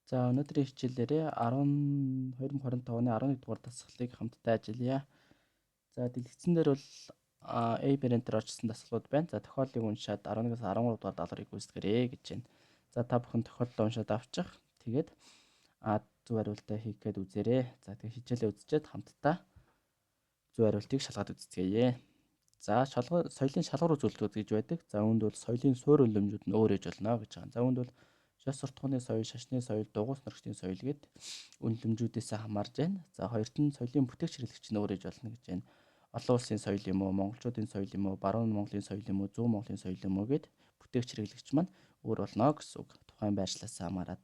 За өнөөдрийн хичээлээрээ 2025 оны 11 дугаар дасгалыг хамтдаа ажиллая. За дэлгэцэн дээр бол A парентээр орчсон дасгалууд байна. За тохиолдлыг уншаад 11-аас 13 дугаар даалгаврыг гүйцэтгэрэй гэж байна. За та бүхэн тохиолдлоо уншаад авчих. Тэгээд зөв хариултаа хийх гээд үзээрэй. За тэгээд хичээлээ үзчихэд хамтдаа зөв хариултыг шалгаад үзцгээе. За соёлын шалгуур үзүүлэлтүүд гэж байдаг. За үүнд бол соёлын суурь үлэмжүүд нь өөр ээж болно гэж байгаа. За үүнд бол шас суртахууны соёл, шашны соёл, дугуйс нөрөгчдийн соёл гэд үнэлэмжүүдээс хамаарж байна. За хоёрт нь соёлын бүтээгч хэрэглэгч нь өөр ээж болно гэж байна. Олон улсын соёл юм уу, монголчуудын соёл юм уу, баруун Монголын соёл юм уу, зүүн Монголын соёл юм уу гэд бүтээгч хэрэглэгч маань өөр болно гэсэн үг. Тухайн байршлаас хамаарат.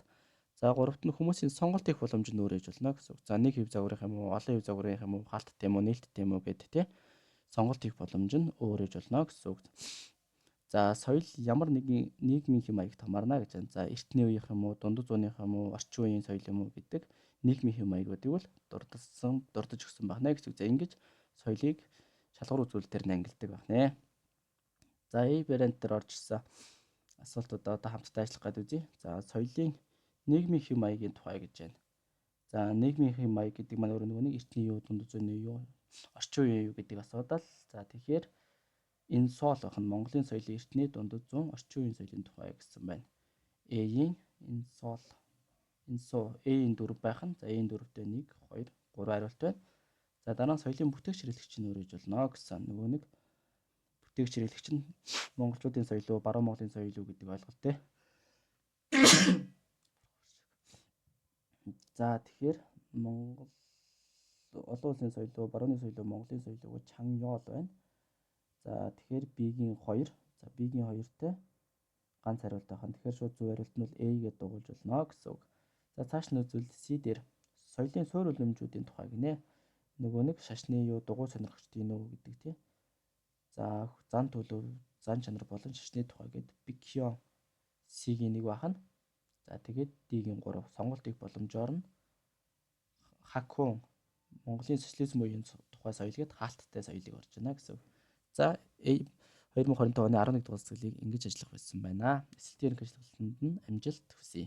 За гуравт нь хүмүүсийн сонголт хийх боломж нь өөр ээж болно гэсэн үг. За нэг хэв загварынх юм уу, олон хэв загварынх юм уу, халтт юм уу, нээлтт юм уу гэд тий сонголт хийх боломж нь өөр ээж болно гэсэн үг. За соёл ямар нэгэн нийгмийн хэм маягт хамаарна гэж байна. За эртний үеийнх юм уу, дундад зууных юм уу, орчин үеийн соёл юм уу гэдэг нийгмийн хэм маягуудыг бол дурдж өгсөн байна гэж. За ингэж соёлыг шалгуур үзүүлэлтээр нь ангилдаг байна. За A вариант дээр орж ирсэн асуултуудаа одоо хамтдаа ажиллах гэдэг үзье. За соёлын нийгмийн хэм маягийн тухай гэж байна. За нийгмийн хэм маяг гэдэг маань өөрөө нэг эртний юу, дундад зууны юу, орчин үеийн юу гэдэг асуудал. За тэгэхээр энэ соол бах нь Монголын соёлын эртний, дундад зуун, орчин үеийн соёлын тухай гэсэн байна. A-ийн энэ соол, энэ суу A-ийн 4 байх нь. За A-ийн 4-тэй 1, 2, 3 хариулт байна. За дараа нь соёлын бүтээгч хэрэглэгч нь өөр ээж болно гэсэн. Нөгөө нэг бүтээгч хэрэглэгч нь монголчуудын соёл уу, баруун Монголын соёл уу гэдэг ойлголттой. За тэгэхээр Монгол олон улсын соёл уу, барууны соёл уу, Монголын соёл уу чан ёол байна. За тэгэхээр B-гийн 2. За B-гийн 2-тэй ганц хариулт байх нь. Тэгэхээр шууд зөв хариулт нь бол A гэдээ дугуйлж болно гэсэн үг. За цааш нь үзвэл C дээр соёлын суурь үлэмжүүдийн тухай гинэ. Нөгөө нэг шашны юу, дугуй сонирхогчдын юу гэдэг тий. За зан төлөв, зан чанар болон шашны тухай гэдэг Бикён C-гийн 1 байх нь. За тэгээд D-гийн 3 сонголт хийх боломжоор нь Хакун Монголын социализм үеийн тухай соёл гээд хаалттай соёлыг орж байна гэсэн үг. За 2025 оны 11 дугаар цэцгэлийг ингэж ажиллах байсан байна. Эсэлтийн ерөнхий ажиллагаанд нь амжилт хүсье.